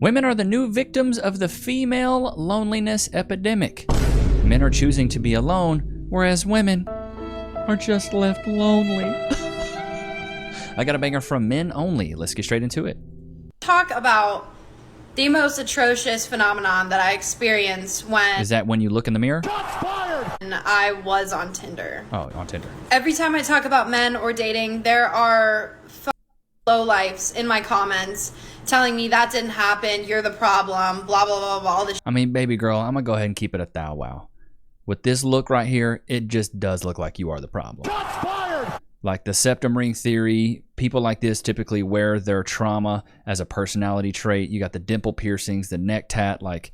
Women are the new victims of the female loneliness epidemic. Men are choosing to be alone, whereas women are just left lonely. I got a banger from Men Only. Let's get straight into it. Talk about the most atrocious phenomenon that I experienced when... Is that when you look in the mirror? I was on Tinder. Oh, on Tinder. Every time I talk about men or dating, there are lowlifes in my comments telling me that didn't happen, you're the problem, blah, blah, blah, blah, all this. I mean, baby girl, I'm going to go ahead and keep it a thou wow. With this look right here, it just does look like you are the problem. Like the septum ring theory, people like this typically wear their trauma as a personality trait. You got the dimple piercings, the neck tat, like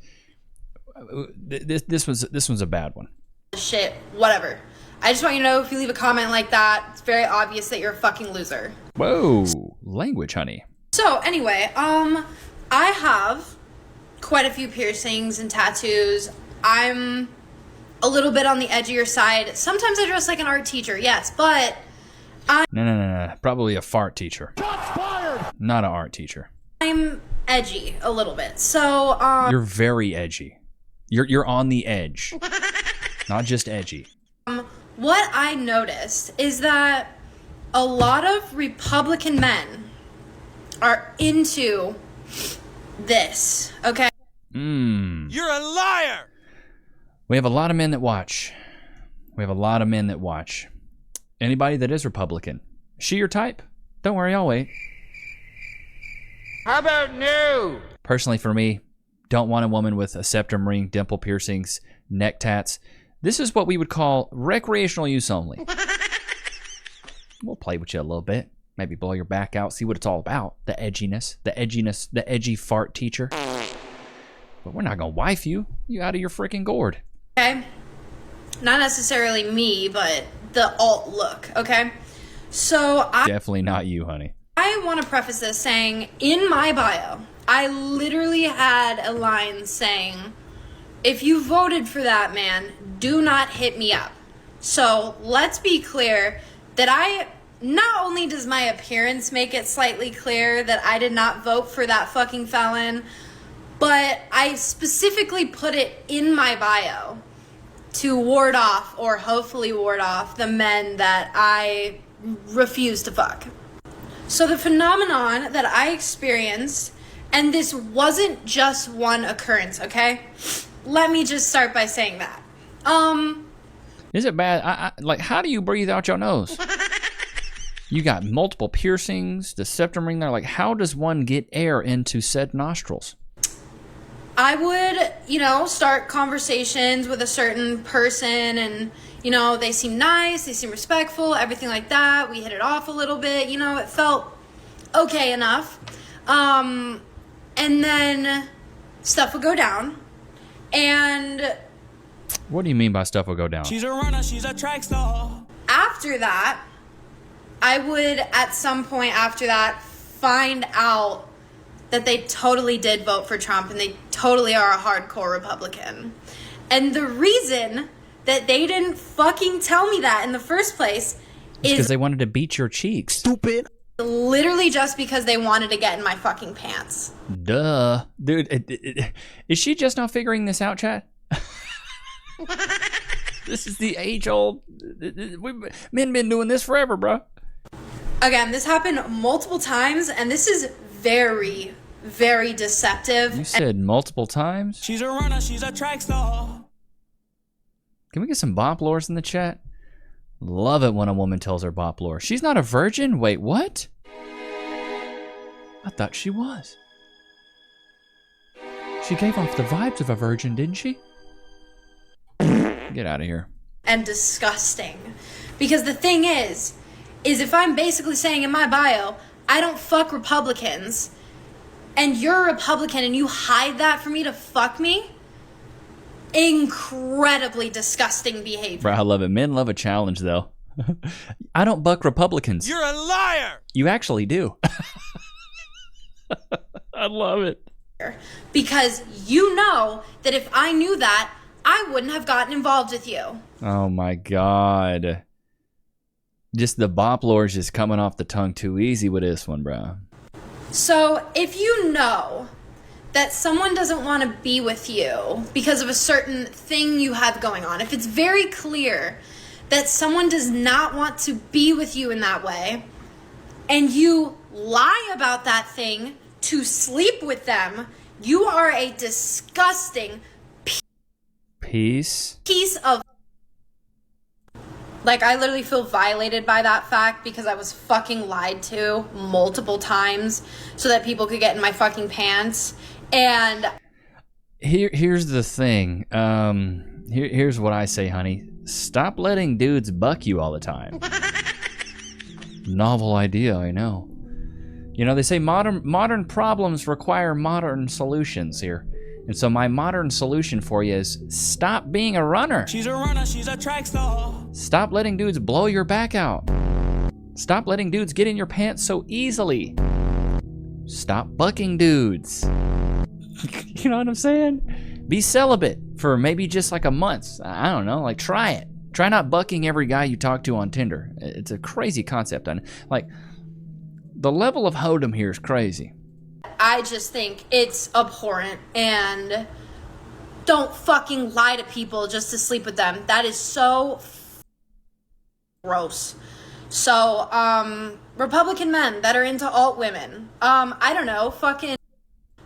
this one's a bad one. Shit, whatever. I just want you to know if you leave a comment like that, it's very obvious that you're a fucking loser. Whoa, language, honey. So anyway, I have quite a few piercings and tattoos. I'm a little bit on the edgier side. Sometimes I dress like an art teacher, yes, but No. Probably a fart teacher. Not an art teacher. I'm edgy a little bit. So you're very edgy. You're on the edge. Not just edgy. What I noticed is that a lot of Republican men are into this, okay? You're a liar! We have a lot of men that watch. Anybody that is Republican, she your type? Don't worry, I'll wait. How about no? Personally, for me, don't want a woman with a septum ring, dimple piercings, neck tats. This is what we would call recreational use only. We'll play with you a little bit. Maybe blow your back out, see what it's all about. The edginess, the edgy fart teacher. But we're not gonna wife you. You out of your freaking gourd. Okay? Not necessarily me, but the alt look, okay? So Definitely not you, honey. I want to preface this saying, in my bio, I literally had a line saying, if you voted for that man, do not hit me up. So let's be clear that not only does my appearance make it slightly clear that I did not vote for that fucking felon, but I specifically put it in my bio to ward off, or hopefully ward off, the men that I refuse to fuck. So the phenomenon that I experienced, and this wasn't just one occurrence, okay? Let me just start by saying that. Is it bad? Like, how do you breathe out your nose? You got multiple piercings, the septum ring there. Like, how does one get air into said nostrils? I would, start conversations with a certain person and, they seem nice, they seem respectful, everything like that. We hit it off a little bit, it felt okay enough. And then stuff would go down. And what do you mean by stuff will go down? She's a runner, she's a track star. After that, I would, at some point after that, find out that they totally did vote for Trump and they totally are a hardcore Republican. And the reason that they didn't fucking tell me that in the first place is because they wanted to beat your cheeks. Stupid. Literally just because they wanted to get in my fucking pants. Duh. Dude, is she just not figuring this out, chat? This is the age-old... Men been doing this forever, bro. Again, this happened multiple times, and this is very, very deceptive. You said multiple times? She's a runner, she's a track star. Can we get some bop lores in the chat? Love it when a woman tells her bop lore. She's not a virgin? Wait, what? I thought she was. She gave off the vibes of a virgin, didn't she? Get out of here. And disgusting. Because the thing is if I'm basically saying in my bio, I don't fuck Republicans, and you're a Republican and you hide that for me to fuck me, incredibly disgusting behavior. Bro, I love it. Men love a challenge, though. I don't buck Republicans. You're a liar! You actually do. I love it. Because you know that if I knew that, I wouldn't have gotten involved with you. Oh my God. Just the bop lore is just coming off the tongue too easy with this one, bro. So if you know that someone doesn't want to be with you because of a certain thing you have going on, if it's very clear that someone does not want to be with you in that way, and you lie about that thing to sleep with them, you are a disgusting piece of... Like, I literally feel violated by that fact because I was fucking lied to multiple times so that people could get in my fucking pants. And here's the thing. Here's what I say, honey. Stop letting dudes buck you all the time. Novel idea, I know. You know, they say modern problems require modern solutions here. And so my modern solution for you is stop being a runner. She's a runner, she's a track star. Stop letting dudes blow your back out. Stop letting dudes get in your pants so easily. Stop bucking dudes. You know what I'm saying? Be celibate for maybe just like a month. I don't know, like try it. Try not bucking every guy you talk to on Tinder. It's a crazy concept. Like, the level of hoedom here is crazy. I just think it's abhorrent, and don't fucking lie to people just to sleep with them. That is so gross. So, Republican men that are into alt women, I don't know, fucking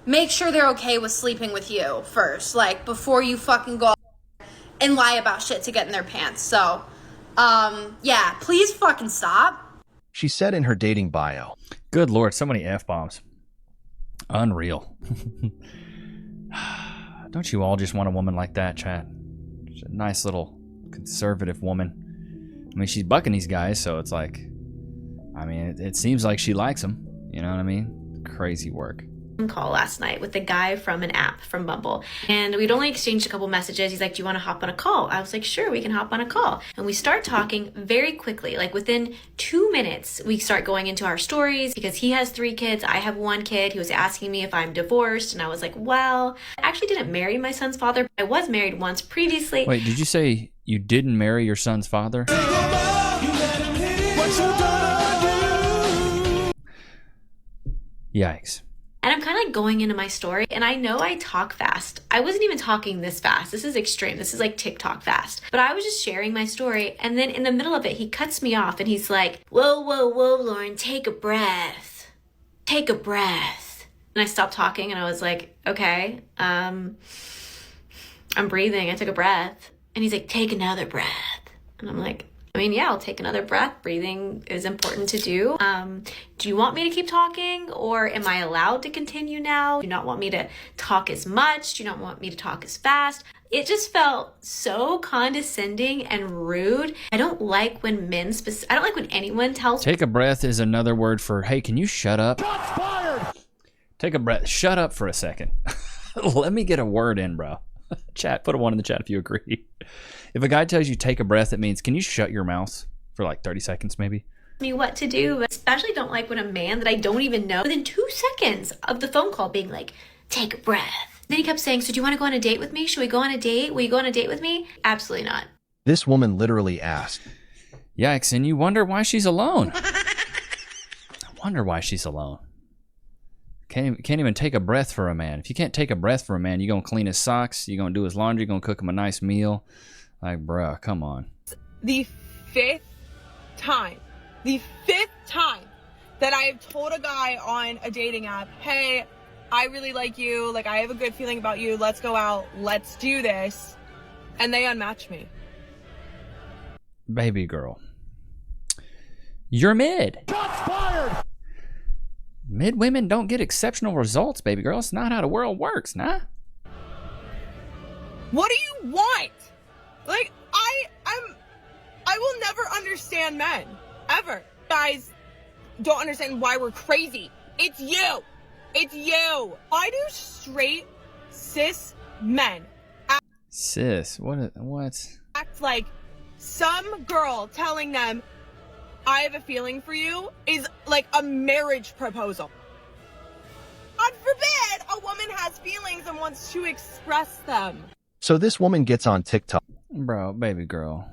make sure they're okay with sleeping with you first, like, before you fucking go and lie about shit to get in their pants. So, yeah, please fucking stop. She said in her dating bio. Good Lord, so many F-bombs. Unreal. Don't you all just want a woman like that, chat? She's a nice little conservative woman. I mean, she's bucking these guys, so it's like, I mean, it seems like she likes them. You know what I mean? Crazy work. Call last night with a guy from an app from Bumble, and we'd only exchanged a couple messages. He's like, do you want to hop on a call? I was like, sure, we can hop on a call. And we start talking very quickly. Like within 2 minutes we start going into our stories, because he has 3 kids, I have 1 kid. He was asking me if I'm divorced, and I was like, well, I actually didn't marry my son's father. I was married once previously. Wait, did you say you didn't marry your son's father? Yikes. And I'm kind of like going into my story, and I know I talk fast. I wasn't even talking this fast. This is extreme. This is like TikTok fast. But I was just sharing my story, and then in the middle of it, he cuts me off, and he's like, whoa, whoa, whoa, Lauren, take a breath. Take a breath. And I stopped talking, and I was like, okay, I'm breathing. I took a breath. And he's like, take another breath. And I'm like, I mean, yeah, I'll take another breath. Breathing is important to do. Do you want me to keep talking, or am I allowed to continue now? Do you not want me to talk as much? Do you not want me to talk as fast? It just felt so condescending and rude. I don't like when I don't like when anyone tells... Take a breath is another word for, hey, can you shut up? Shots fired! Take a breath. Shut up for a second. Let me get a word in, bro. Chat, put a 1 in the chat if you agree. If a guy tells you take a breath, it means, can you shut your mouth for like 30 seconds maybe? Me what to do, but especially don't like when a man that I don't even know, within 2 seconds of the phone call being like, take a breath. Then he kept saying, so do you want to go on a date with me? Should we go on a date? Will you go on a date with me? Absolutely not. This woman literally asked. Yikes, and you wonder why she's alone. I wonder why she's alone. Can't even take a breath for a man. If you can't take a breath for a man, you're going to clean his socks, you're going to do his laundry, you're going to cook him a nice meal. Like, bruh, come on. The fifth time that I have told a guy on a dating app, hey, I really like you, like I have a good feeling about you, let's go out, let's do this, and they unmatch me. Baby girl, you're mid. Shots fired! Mid women don't get exceptional results, baby girl. It's not how the world works, nah. What do you want? Like, I will never understand men. Ever. Guys don't understand why we're crazy. It's you. It's you. Why do straight cis men cis? What? Act like some girl telling them, I have a feeling for you, is like a marriage proposal. God forbid a woman has feelings and wants to express them. So this woman gets on TikTok. Bro, baby girl.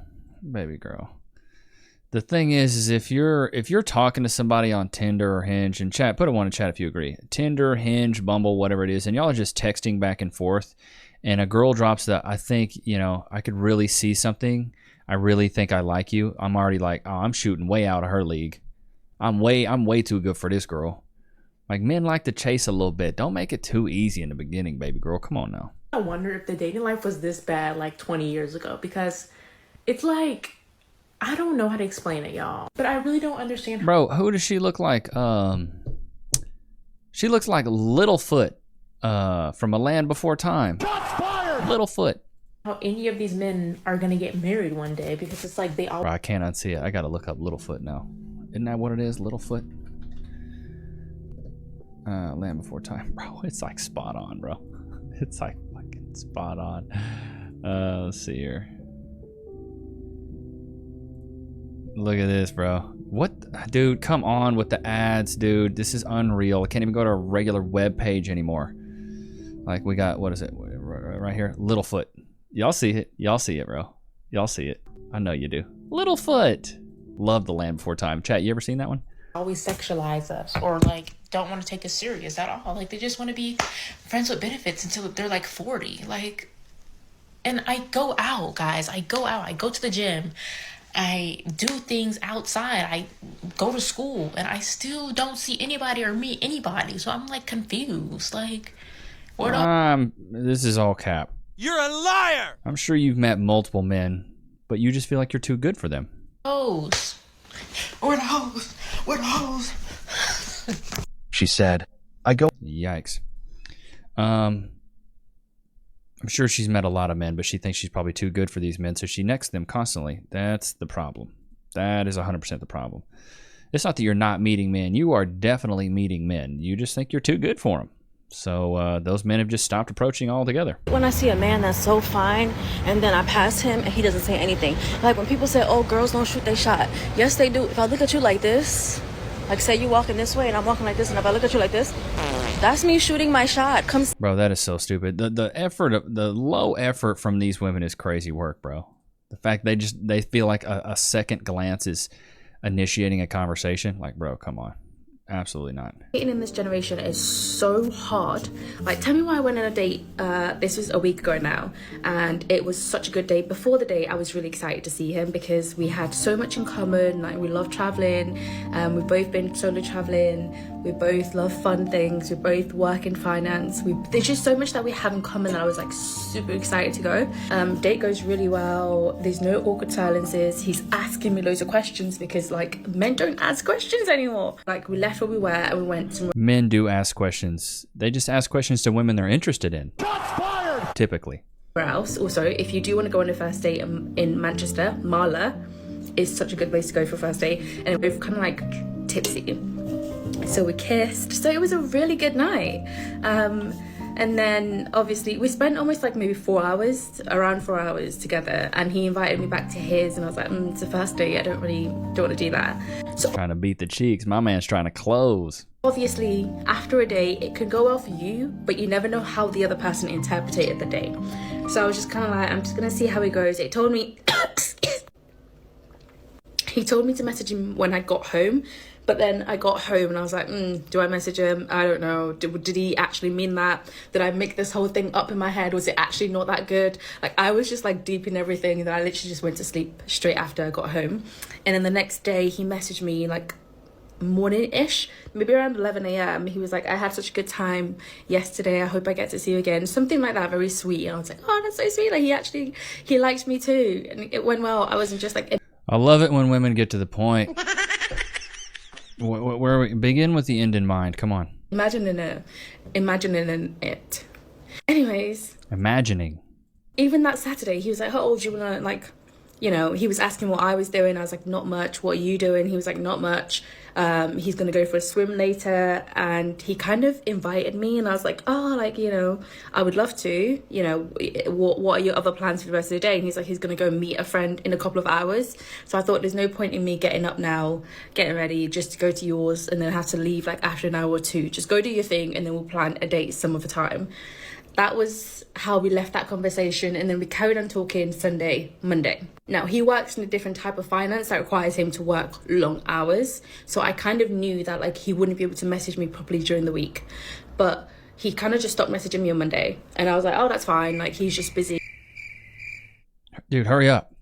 The thing is if you're talking to somebody on Tinder or Hinge, and chat, put a 1 in chat if you agree. Tinder, Hinge, Bumble, whatever it is, and y'all are just texting back and forth, and a girl drops the, I think, I could really see something. I really think I like you. I'm already like, oh, I'm shooting way out of her league. I'm way too good for this girl. Like, men like to chase a little bit. Don't make it too easy in the beginning, baby girl. Come on now. I wonder if the dating life was this bad like 20 years ago, because it's like, I don't know how to explain it, y'all, but I really don't understand. Bro, who does she look like? She looks like Littlefoot from A Land Before Time. Littlefoot. How any of these men are gonna get married one day, because it's like they all. Bro, I can't unsee it. I gotta look up Littlefoot now. Isn't that what it is, Littlefoot? Land Before Time, bro. It's like spot on, bro. It's like fucking spot on. Let's see here. Look at this, bro. What, dude? Come on with the ads, dude. This is unreal. I can't even go to a regular web page anymore. Like, we got, what is it? Right here, Littlefoot. Y'all see it? Y'all see it, bro. Y'all see it. I know you do. Littlefoot. Love The Land Before Time. Chat, you ever seen that one? Always sexualize us, or like don't want to take us serious at all. Like, they just want to be friends with benefits until they're like 40. Like, and I go out, guys. I go out. I go to the gym. I do things outside. I go to school, and I still don't see anybody or meet anybody. So I'm like confused. Like, what? This is all cap. You're a liar! I'm sure you've met multiple men, but you just feel like you're too good for them. Hoes. Where the hoes? Where the hoes? She said, I go. Yikes. I'm sure she's met a lot of men, but she thinks she's probably too good for these men, so she necks them constantly. That's the problem. That is 100% the problem. It's not that you're not meeting men. You are definitely meeting men. You just think you're too good for them. So those men have just stopped approaching altogether. When I see a man that's so fine and then I pass him and he doesn't say anything. Like when people say, oh, girls don't shoot their shot. Yes, they do. If I look at you like this, like say you walking this way and I'm walking like this, and if I look at you like this, that's me shooting my shot. Bro, that is so stupid. The low effort from these women is crazy work, bro. The fact they feel like a second glance is initiating a conversation. Like, bro, come on. Absolutely not. Dating in this generation is so hard. Like, tell me why I went on a date, this was a week ago now, and it was such a good date. Before the date, I was really excited to see him because we had so much in common. Like, we love traveling, we've both been solo traveling, we both love fun things, we both work in finance. There's just so much that we have in common that I was like super excited to go. Date goes really well. There's no awkward silences. He's asking me loads of questions because like men don't ask questions anymore. Like, we left where we were and we went to... Men do ask questions. They just ask questions to women they're interested in. Shots fired! Typically. Where else? Also, if you do want to go on a first date in Manchester, Marla is such a good place to go for a first date. And we're kind of like tipsy. So we kissed. So it was a really good night. And then obviously we spent almost like maybe around 4 hours together, and he invited me back to his, and I was like, it's a first date, I don't want to do that. So trying to beat the cheeks. My man's trying to close. Obviously, after a date, it could go well for you, but you never know how the other person interpreted the date. So I was just kind of like, I'm just gonna see how it goes. He told me to message him when I got home. But then I got home and I was like, do I message him? I don't know. Did he actually mean that? Did I make this whole thing up in my head? Was it actually not that good? Like, I was just like deep in everything, and then I literally just went to sleep straight after I got home. And then the next day he messaged me like morning-ish, maybe around 11 a.m. He was like, I had such a good time yesterday. I hope I get to see you again. Something like that, very sweet. And I was like, oh, that's so sweet. Like, he liked me too. And it went well. I wasn't just like... I love it when women get to the point. Where we begin with the end in mind. Come on. Imagining it. Anyways. Imagining. Even that Saturday, he was like, oh, do you want to, like, you know, he was asking what I was doing. I was like, not much. What are you doing? He was like, not much. He's going to go for a swim later. And he kind of invited me. And I was like, oh, like, you know, I would love to. You know, what are your other plans for the rest of the day? And he's like, he's going to go meet a friend in a couple of hours. So I thought there's no point in me getting up now, getting ready just to go to yours and then have to leave like after an hour or two. Just go do your thing and then we'll plan a date some other time. That was how we left that conversation, and then we carried on talking Sunday, Monday. Now, he works in a different type of finance that requires him to work long hours, so I kind of knew that like he wouldn't be able to message me properly during the week. But he kind of just stopped messaging me on Monday, and I was like, oh, that's fine, like he's just busy. Dude, hurry up.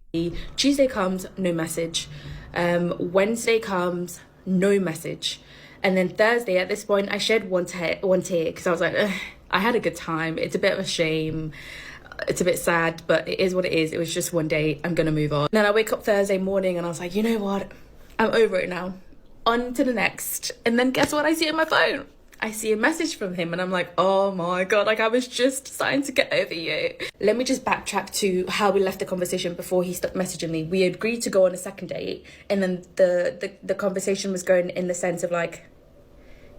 Tuesday comes, no message. Wednesday comes, no message. And then Thursday, at this point, I shed one tear because I was like, ugh, I had a good time. It's a bit of a shame. It's a bit sad, but it is what it is. It was just one day. I'm going to move on. And then I wake up Thursday morning and I was like, you know what? I'm over it now. On to the next. And then guess what I see on my phone? I see a message from him and I'm like, oh my God, like I was just starting to get over you. Let me just backtrack to how we left the conversation before he stopped messaging me. We agreed to go on a second date, and then the conversation was going in the sense of like,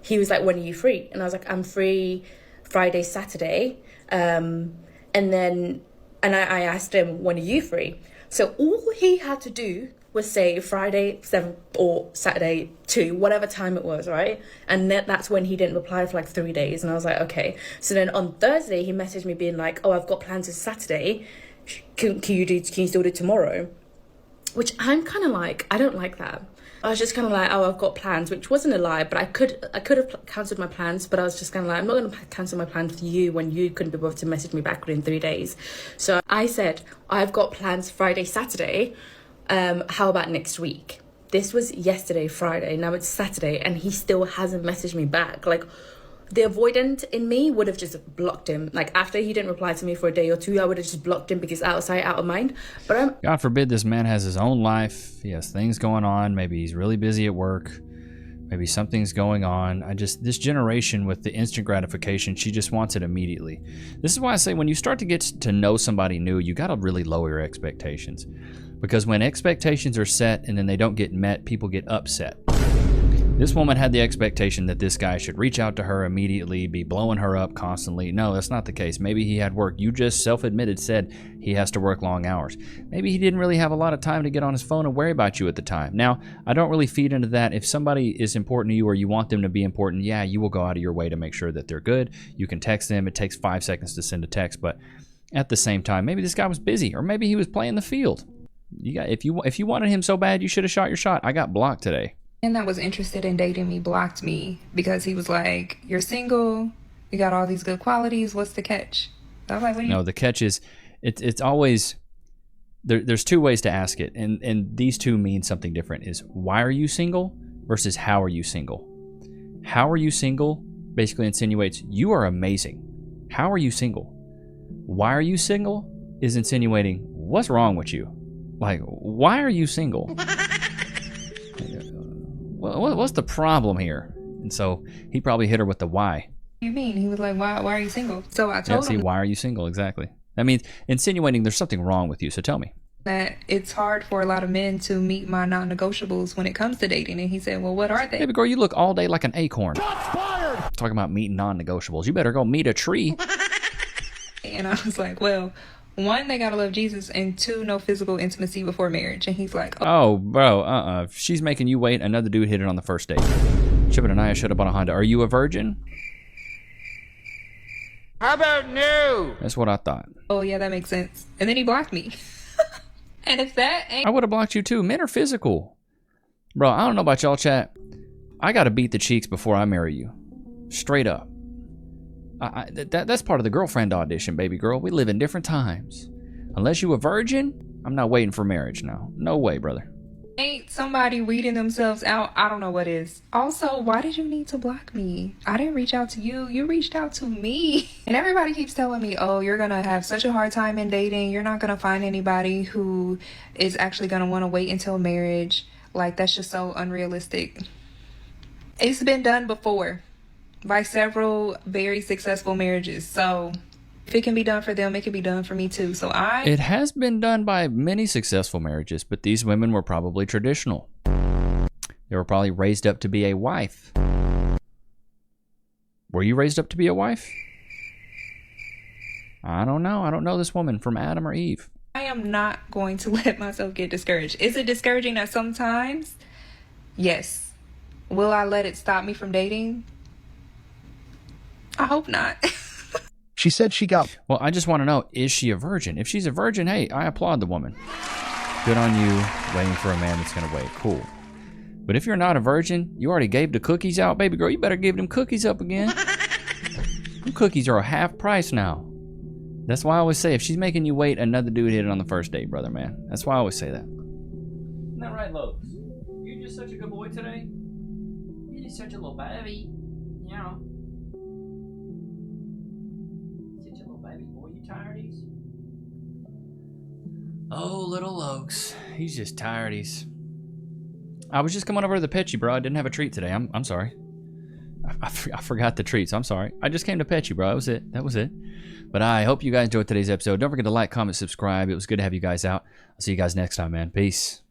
he was like, when are you free? And I was like, I'm free Friday, Saturday. And I asked him, when are you free? So all he had to do was say Friday 7 or Saturday 2, whatever time it was, right? And that's when he didn't reply for like 3 days. And I was like, okay. So then on Thursday, he messaged me being like, oh, I've got plans for Saturday. Can you still do tomorrow? Which I'm kind of like, I don't like that. I was just kind of like, oh, I've got plans, which wasn't a lie, but I could have cancelled my plans, but I was just kind of like, I'm not going to cancel my plans for you when you couldn't be bothered to message me back within 3 days. So I said, I've got plans Friday, Saturday. How about next week? This was yesterday, Friday. Now it's Saturday, and he still hasn't messaged me back. Like, the avoidant in me would have just blocked him. Like, after he didn't reply to me for a day or two, I would have just blocked him because out of sight, out of mind. But God forbid this man has his own life. He has things going on. Maybe he's really busy at work. Maybe something's going on. This generation with the instant gratification, she just wants it immediately. This is why I say when you start to get to know somebody new, you got to really lower your expectations. Because when expectations are set and then they don't get met, people get upset. This woman had the expectation that this guy should reach out to her immediately, be blowing her up constantly. No, that's not the case. Maybe he had work. You just self-admitted said he has to work long hours. Maybe he didn't really have a lot of time to get on his phone and worry about you at the time. Now, I don't really feed into that. If somebody is important to you or you want them to be important, yeah, you will go out of your way to make sure that they're good. You can text them. It takes 5 seconds to send a text, but at the same time, maybe this guy was busy or maybe he was playing the field. If you wanted him so bad, you should have shot your shot. I got blocked today. And that was interested in dating me blocked me because he was like, you're single, you got all these good qualities, what's the catch? I was like, what do you... No, the catch is, it's always, there's 2 ways to ask it, and these 2 mean something different, is why are you single versus how are you single? How are you single basically insinuates you are amazing. How are you single? Why are you single is insinuating what's wrong with you? Like, why are you single? What's the problem here? And so he probably hit her with the why. What do you mean? He was like, why are you single? So I told him. Why are you single? Exactly. That means insinuating there's something wrong with you. So tell me. That it's hard for a lot of men to meet my non-negotiables when it comes to dating. And he said, well, what are they? Baby girl, you look all day like an acorn. Shots fired! Talking about meeting non-negotiables. You better go meet a tree. And I was like, well, 1, they gotta love Jesus, and 2, no physical intimacy before marriage. And he's like, oh, bro, if she's making you wait, another dude hit it on the first date. Chip and Anaya showed up on a Honda. Are you a virgin? How about no? That's what I thought. Oh yeah, that makes sense. And then he blocked me. And if that ain't... I would have blocked you too. Men are physical. Bro, I don't know about y'all, chat. I gotta beat the cheeks before I marry you. Straight up. That's part of the girlfriend audition, baby girl. We live in different times. Unless you a virgin, I'm not waiting for marriage now. No way, brother. Ain't somebody weeding themselves out? I don't know what is. Also, why did you need to block me? I didn't reach out to you. You reached out to me. And everybody keeps telling me, oh, you're going to have such a hard time in dating. You're not going to find anybody who is actually going to want to wait until marriage. Like, that's just so unrealistic. It's been done before by several very successful marriages. So if it can be done for them, it can be done for me too. So It has been done by many successful marriages, but these women were probably traditional. They were probably raised up to be a wife. Were you raised up to be a wife? I don't know. I don't know this woman from Adam or Eve. I am not going to let myself get discouraged. Is it discouraging at sometimes? Yes. Will I let it stop me from dating? I hope not. She said she got Well, I just want to know, is she a virgin? If she's a virgin, hey, I applaud the woman. Good on you, waiting for a man that's going to wait. Cool. But if you're not a virgin, you already gave the cookies out, baby girl, you better give them cookies up again. Them cookies are half price now. That's why I always say, if she's making you wait, another dude hit it on the first date, brother, man. That's why I always say that. Isn't that right, Lowe's? You're just such a good boy today. You're just such a little baby. Yeah. Such a little baby boy. You tired-ies? Oh, little Lokes. He's just tired-ies. I was just coming over to the pet you, bro. I didn't have a treat today. I'm sorry. I forgot the treats. I'm sorry. I just came to pet you, bro. That was it. That was it. But I hope you guys enjoyed today's episode. Don't forget to like, comment, subscribe. It was good to have you guys out. I'll see you guys next time, man. Peace.